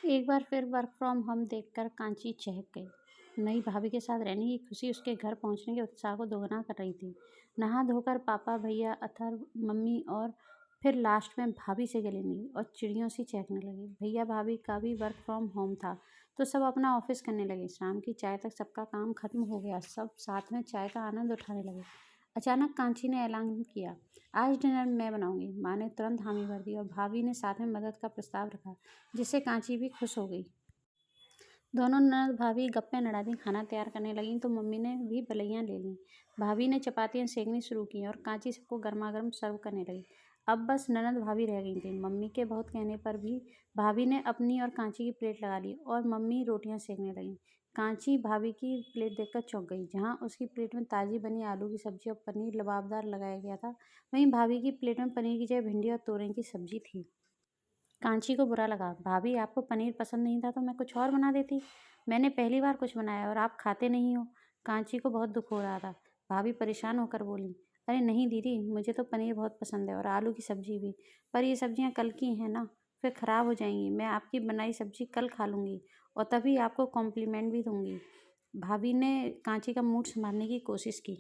एक बार फिर work from home देखकर कांची चहक गई। नई भाभी के साथ रहने की खुशी उसके घर पहुंचने के उत्साह को दोगुना कर रही थी। नहा धोकर पापा, भैया, अथर्व, मम्मी और फिर लास्ट में भाभी से गले मिली और चिड़ियों सी चहकने लगी। भैया भाभी का भी वर्क फ्रॉम होम था, तो सब अपना ऑफिस करने लगे। शाम की चाय तक सबका काम खत्म हो गया। सब साथ में चाय का आनंद उठाने लगे। अचानक कांची ने ऐलान किया, आज डिनर मैं बनाऊंगी। माँ ने तुरंत हामी भर दी और भाभी ने साथ में मदद का प्रस्ताव रखा, जिससे कांची भी खुश हो गई। दोनों ननद भाभी गप्पे लड़ा दी। खाना तैयार करने लगीं तो मम्मी ने भी बलैयाँ ले लीं। भाभी ने चपातियाँ सेकनी शुरू की और कांची सबको गर्मा-गर्म सर्व करने लगी। अब बस ननद भाभी रह गई थीं। मम्मी के बहुत कहने पर भी भाभी ने अपनी और कांची की प्लेट लगा ली और मम्मी रोटियां सेकने लगीं। कांची भाभी की प्लेट देखकर चौंक गई। जहाँ उसकी प्लेट में ताज़ी बनी आलू की सब्जी और पनीर लबाबदार लगाया गया था, वहीं भाभी की प्लेट में पनीर की जगह भिंडी और तोरई की सब्जी थी। कांची को बुरा लगा। भाभी, आपको पनीर पसंद नहीं था तो मैं कुछ और बना देती। मैंने पहली बार कुछ बनाया और आप खाते नहीं हो। कांची को बहुत दुख हो रहा था। भाभी परेशान होकर बोली, अरे नहीं दीदी, मुझे तो पनीर बहुत पसंद है और आलू की सब्जी भी। पर ये सब्जियां कल की हैं ना, फिर खराब हो जाएंगी। मैं आपकी बनाई सब्जी कल खा लूँगी और तभी आपको कॉम्प्लीमेंट भी दूंगी। भाभी ने कांची का मूड संभालने की कोशिश की।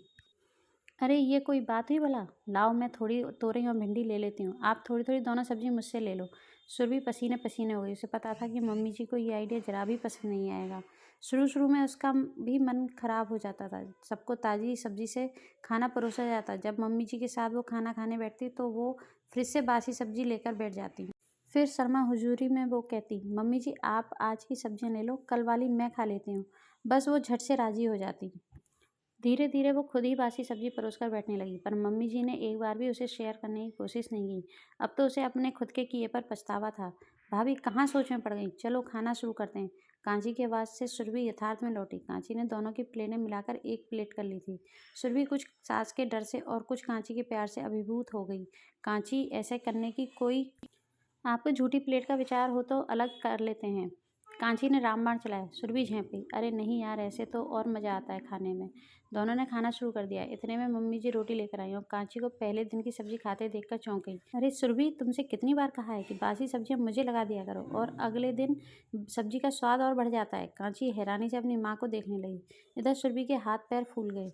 अरे ये कोई बात हुई भला? लाओ, मैं थोड़ी तोरई और भिंडी ले लेती हूँ, आप थोड़ी थोड़ी दोनों सब्जी मुझसे ले लो। सुरभि पसीने पसीने हो गई। उसे पता था कि मम्मी जी को ये आइडिया जरा भी पसंद नहीं आएगा। शुरू शुरू में उसका भी मन खराब हो जाता था। सबको ताज़ी सब्जी से खाना परोसा जाता। जब मम्मी जी के साथ वो खाना खाने बैठती तो वो फ्रिज से बासी सब्जी लेकर बैठ जाती। फिर शर्मा हुजूरी में वो कहती, मम्मी जी आप आज की सब्जियां ले लो, कल वाली मैं खा लेती हूँ। बस वो झट से राजी हो जाती। धीरे धीरे वो खुद ही बासी सब्जी परोसकर बैठने लगी, पर मम्मी जी ने एक बार भी उसे शेयर करने की कोशिश नहीं की। अब तो उसे अपने खुद के किए पर पछतावा था। भाभी कहाँ सोच में पड़ गई, चलो खाना शुरू करते हैं। कांची की आवाज़ से सुरभि यथार्थ में लौटी। कांची ने दोनों की प्लेटें मिलाकर एक प्लेट कर ली थी। सुरभि कुछ सास के डर से और कुछ कांची के प्यार से अभिभूत हो गई। कांची, ऐसे करने की कोई आपको झूठी प्लेट का विचार हो तो अलग कर लेते हैं। कांची ने रामबाण चलाया। सुरभि झेंपी, अरे नहीं यार, ऐसे तो और मज़ा आता है खाने में। दोनों ने खाना शुरू कर दिया। इतने में मम्मी जी रोटी लेकर आई और कांची को पहले दिन की सब्जी खाते देखकर चौंक गई। अरे सुरभि, तुमसे कितनी बार कहा है कि बासी सब्जियां मुझे लगा दिया करो, और अगले दिन सब्जी का स्वाद और बढ़ जाता है। कांची हैरानी से अपनी माँ को देखने लगी। इधर सुरभि के हाथ पैर फूल गए।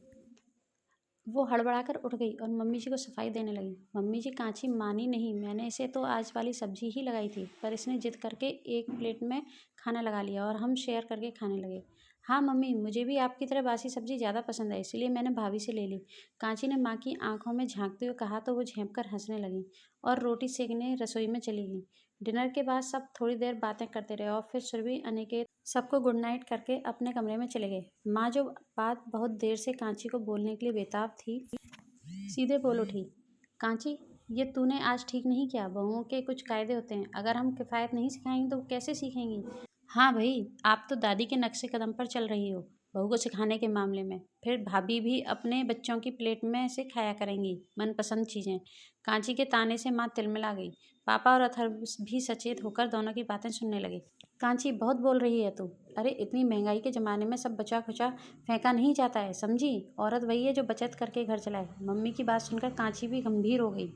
वो हड़बड़ाकर उठ गई और मम्मी जी को सफाई देने लगी। मम्मी जी, कांची मानी नहीं, मैंने इसे तो आज वाली सब्जी ही लगाई थी, पर इसने जिद करके एक प्लेट में खाना लगा लिया और हम शेयर करके खाने लगे। हाँ मम्मी, मुझे भी आपकी तरह बासी सब्जी ज़्यादा पसंद है, इसलिए मैंने भाभी से ले ली। कांची ने माँ की आंखों में झांकते हुए कहा तो वो झेंप कर हंसने लगी और रोटी सेकने रसोई में चली गई। डिनर के बाद सब थोड़ी देर बातें करते रहे और फिर सुरभि, अनिकेत सबको गुड नाइट करके अपने कमरे में चले गए। माँ, जो बात बहुत देर से कांची को बोलने के लिए बेताब थी, सीधे बोल उठी, कांची, ये तूने आज ठीक नहीं किया। बहुओं के कुछ कायदे होते हैं, अगर हम किफ़ायत नहीं सिखाएंगे तो वो कैसे सीखेंगी। हाँ भाई, आप तो दादी के नक्शे कदम पर चल रही हो बहू को सिखाने के मामले में। फिर भाभी भी अपने बच्चों की प्लेट में से खाया करेंगी मनपसंद चीज़ें। कांची के ताने से माँ तिलमिला गई। पापा और अथर्व भी सचेत होकर दोनों की बातें सुनने लगे। कांची, बहुत बोल रही है तू। अरे इतनी महंगाई के ज़माने में सब बचा खुचा फेंका नहीं जाता है, समझी। औरत वही है जो बचत करके घर चलाए। मम्मी की बात सुनकर कांची भी गंभीर हो गई।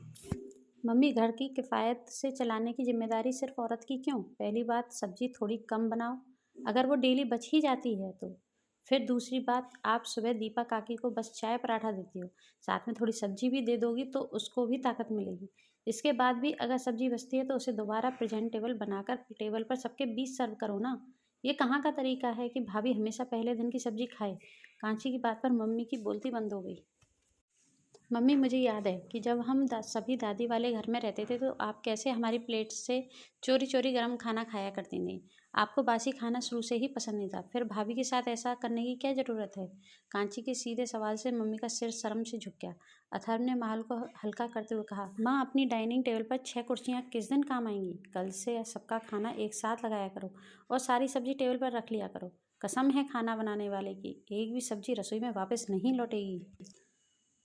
मम्मी, घर की किफ़ायत से चलाने की जिम्मेदारी सिर्फ औरत की क्यों? पहली बात, सब्जी थोड़ी कम बनाओ, अगर वो डेली बच ही जाती है तो। फिर दूसरी बात, आप सुबह दीपा काकी को बस चाय पराठा देती हो, साथ में थोड़ी सब्जी भी दे दोगी तो उसको भी ताकत मिलेगी। इसके बाद भी अगर सब्जी बचती है तो उसे दोबारा प्रेजेंटेबल बनाकर टेबल पर सबके बीच सर्व करो ना। ये कहाँ का तरीका है कि भाभी हमेशा पहले दिन की सब्जी खाए। कांची की बात पर मम्मी की बोलती बंद हो गई। मम्मी, मुझे याद है कि जब हम सभी दादी वाले घर में रहते थे तो आप कैसे हमारी प्लेट से चोरी चोरी गर्म खाना खाया करती थी। आपको बासी खाना शुरू से ही पसंद नहीं था, फिर भाभी के साथ ऐसा करने की क्या ज़रूरत है। कांची के सीधे सवाल से मम्मी का सिर शर्म से झुक गया। अथर्व ने माहौल को हल्का करते हुए कहा, माँ, अपनी डाइनिंग टेबल पर 6 कुर्सियाँ किस दिन काम आएंगी। कल से सबका खाना एक साथ लगाया करो और सारी सब्जी टेबल पर रख लिया करो। कसम है खाना बनाने वाले की, एक भी सब्जी रसोई में वापस नहीं लौटेगी।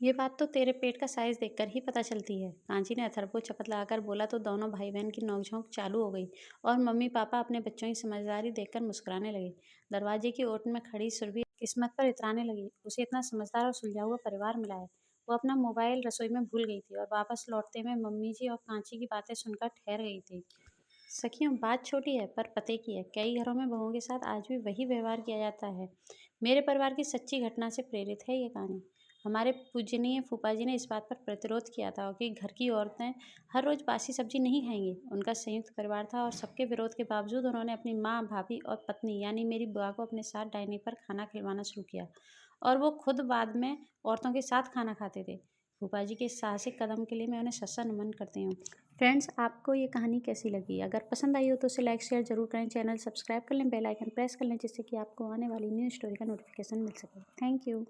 ये बात तो तेरे पेट का साइज देखकर ही पता चलती है। कांची ने अथर्व को चपत लगाकर बोला तो दोनों भाई बहन की नोकझोंक चालू हो गई और मम्मी पापा अपने बच्चों की समझदारी देखकर मुस्कुराने लगे। दरवाजे की ओट में खड़ी सुरभि किस्मत पर इतराने लगी। उसे इतना समझदार और सुलझा हुआ परिवार मिला है। वो अपना मोबाइल रसोई में भूल गई थी और वापस लौटते में मम्मी जी और कांची की बातें सुनकर ठहर गई थी। सखियों, बात छोटी है पर पते की है। कई घरों में बहुओं के साथ आज भी वही व्यवहार किया जाता है। मेरे परिवार की सच्ची घटना से प्रेरित है ये कहानी। हमारे पूजनीय फूफा जी ने इस बात पर प्रतिरोध किया था कि घर की औरतें हर रोज बासी सब्जी नहीं खाएंगी। उनका संयुक्त परिवार था और सबके विरोध के बावजूद उन्होंने अपनी माँ, भाभी और पत्नी यानी मेरी बुआ को अपने साथ डाइनिंग पर खाना खिलवाना शुरू किया। और वो खुद बाद में औरतों के साथ खाना खाते थे। फूफा जी के इस साहसिक कदम के लिए मैं उन्हें सच्चा नमन करती हूँ। फ्रेंड्स, आपको ये कहानी कैसी लगी? अगर पसंद आई हो तो उसे लाइक शेयर ज़रूर करें। चैनल सब्सक्राइब कर लें, बेल आइकन प्रेस कर लें जिससे कि आपको आने वाली न्यू स्टोरी का नोटिफिकेशन मिल सके। Thank you.